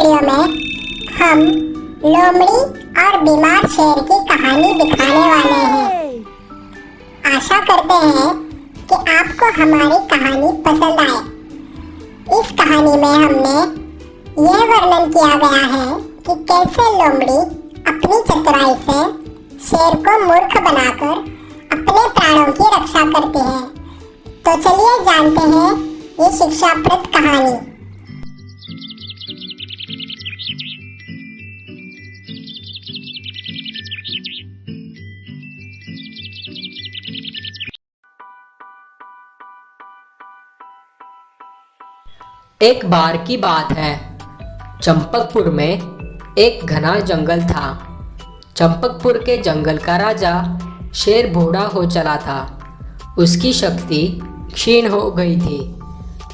Video में हम लोमड़ी और बीमार शेर की कहानी दिखाने वाले हैं। आशा करते हैं कि आपको हमारी कहानी पसंद आए। इस कहानी में हमने यह वर्णन किया गया है कि कैसे लोमड़ी अपनी चतुराई से शेर को मूर्ख बनाकर अपने प्राणों की रक्षा करती है। तो चलिए जानते हैं ये शिक्षाप्रद कहानी। एक बार की बात है, चंपकपुर में एक घना जंगल था। चंपकपुर के जंगल का राजा शेर बूढ़ा हो चला था। उसकी शक्ति क्षीण हो गई थी।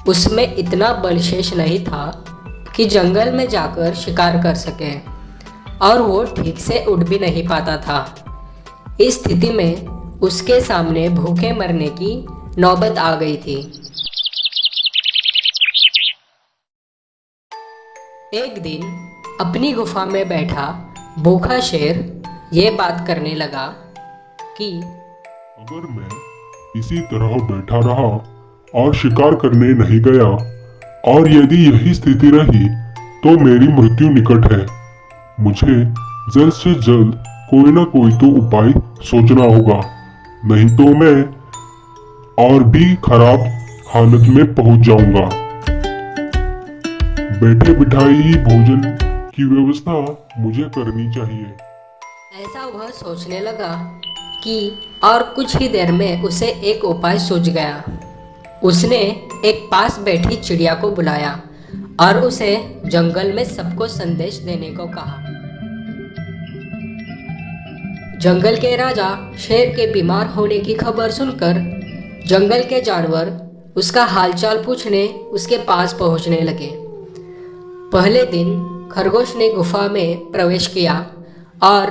उसमें इतना बल शेष नहीं था कि जंगल में जाकर शिकार कर सके, और वो ठीक से उड़ भी नहीं पाता था। इस स्थिति में उसके सामने भूखे मरने की नौबत आ गई थी। एक दिन अपनी गुफा में बैठा भूखा शेर ये बात करने लगा कि अगर मैं इसी तरह बैठा रहा और शिकार करने नहीं गया, और यदि यही स्थिति रही, तो मेरी मृत्यु निकट है। मुझे जल्द से जल्द कोई ना कोई तो उपाय सोचना होगा, नहीं तो मैं और भी खराब हालत में पहुंच जाऊंगा। बैठे बिठाई ही भोजन की व्यवस्था मुझे करनी चाहिए। ऐसा वह सोचने लगा कि और कुछ ही देर में उसे एक उपाय सूझ गया। उसने एक पास बैठी चिड़िया को बुलाया और उसे जंगल में सबको संदेश देने को कहा। जंगल के राजा शेर के बीमार होने की खबर सुनकर जंगल के जानवर उसका हालचाल पूछने उसके पास पहुंचने लगे। पहले दिन खरगोश ने गुफा में प्रवेश किया और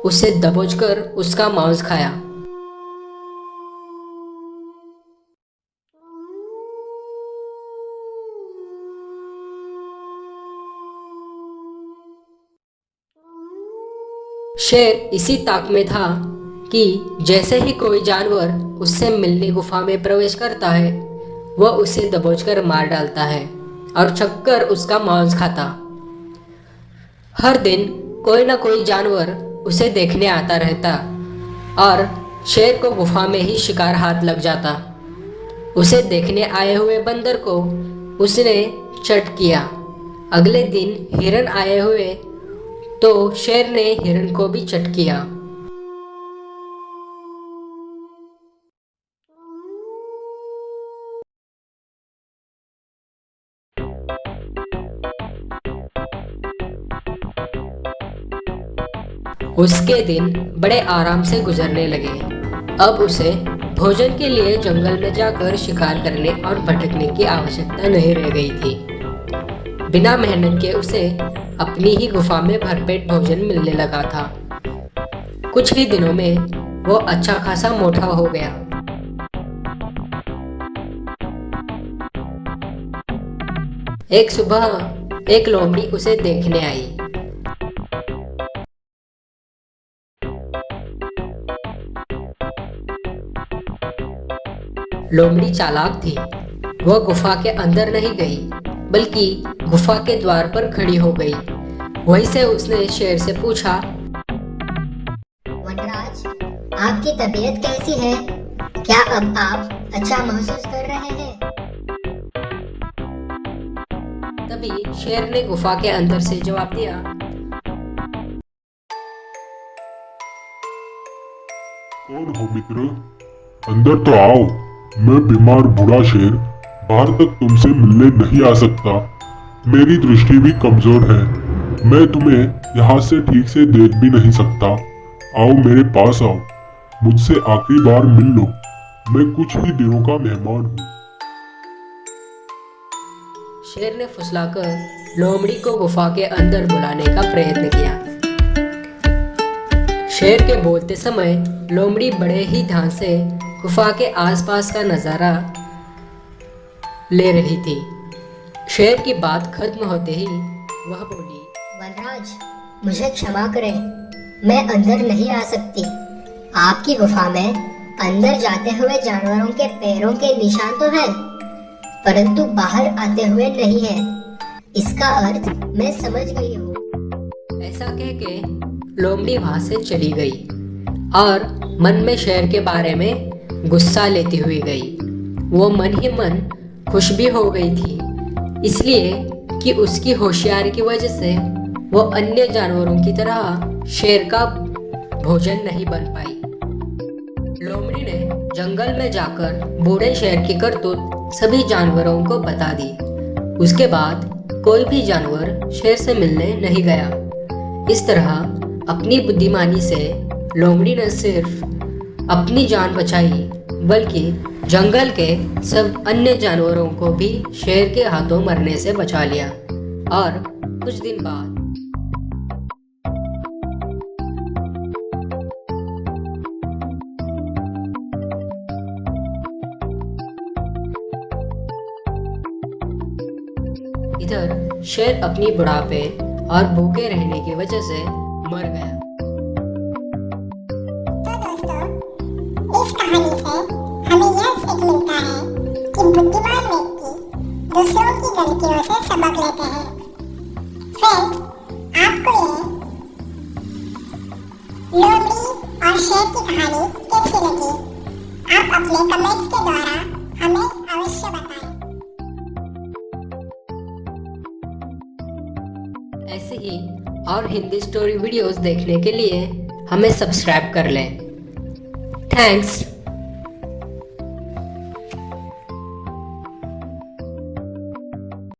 उसे दबोचकर उसका मांस खाया। शेर इसी ताक में था कि जैसे ही कोई जानवर उससे मिलने गुफा में प्रवेश करता है, वह उसे दबोचकर मार डालता है और छककर उसका मांस खाता। हर दिन कोई ना कोई जानवर उसे देखने आता रहता और शेर को गुफा में ही शिकार हाथ लग जाता। उसे देखने आए हुए बंदर को उसने चट किया। अगले दिन हिरन आए हुए तो शेर ने हिरन को भी चट किया। उसके दिन बड़े आराम से गुजरने लगे। अब उसे भोजन के लिए जंगल में जाकर शिकार करने और भटकने की आवश्यकता नहीं रह गई थी। बिना मेहनत के उसे अपनी ही गुफा में भरपेट भोजन मिलने लगा था। कुछ ही दिनों में वो अच्छा खासा मोटा हो गया। एक सुबह एक लोमड़ी उसे देखने आई। लोमड़ी चालाक थी। वह गुफा के अंदर नहीं गई, बल्कि गुफा के द्वार पर खड़ी हो गई। वहीं से उसने शेर से पूछा, वनराज, आपकी तबीयत कैसी है? क्या अब आप अच्छा महसूस कर रहे हैं? तभी शेर ने गुफा के अंदर से जवाब दिया, कौन हो मित्र? अंदर तो आओ। मैं बीमार बूढ़ा शेर बाहर तक तुमसे मिलने नहीं आ सकता। मेरी दृष्टि भी कमजोर है। मैं तुम्हें यहाँ से ठीक से देख भी नहीं सकता। आओ मेरे पास आओ, मुझसे आखिरी बार मिल लो। मैं कुछ ही दिनों का मेहमान हूँ। शेर ने फुसलाकर लोमड़ी को गुफा के अंदर बुलाने का प्रयत्न किया। शेर के बोलते समय लोमड़ी बड़े ही ध्यान से गुफा के आसपास का नजारा ले रही थी। शेर की बात खत्म होते ही वह बोली, वनराज, मुझे क्षमा करें, मैं अंदर नहीं आ सकती। आपकी गुफा में अंदर जाते हुए जानवरों के पैरों के निशान तो हैं, परंतु बाहर आते हुए नहीं है। इसका अर्थ मैं समझ गई हूँ। ऐसा कह के लोमड़ी वहां से चली गई और मन में शेर के बारे में गुस्सा लेती हुई गई। वो मन ही मन खुश भी हो गई थी, इसलिए कि उसकी होशियारी की वजह से वो अन्य जानवरों की तरह शेर का भोजन नहीं बन पाई। लोमड़ी ने जंगल में जाकर बूढ़े शेर की करतूत सभी जानवरों को बता दी। उसके बाद कोई भी जानवर शेर से मिलने नहीं गया। इस तरह अपनी बुद्धिमानी से लोमड़ी ने सिर्फ अपनी जान बचाई, बल्कि जंगल के सब अन्य जानवरों को भी शेर के हाथों मरने से बचा लिया। और कुछ दिन बाद इधर शेर अपनी बुढ़ापे और भूखे रहने की वजह से मर गया। तो दोस्तों, इस कहानी से हमें यह सीख मिलता है कि बुद्धिमान व्यक्ति दूसरों की गलतियों से सबक लेते हैं। फ्रेंड्स, आपको ये लोमड़ी और शेर की कहानी कैसी लगी? आप अपने कमेंट्स के द्वारा हमें अवश्य बताएं। ऐसे ही और हिंदी स्टोरी वीडियोस देखने के लिए हमें सब्सक्राइब कर लें। थैंक्स।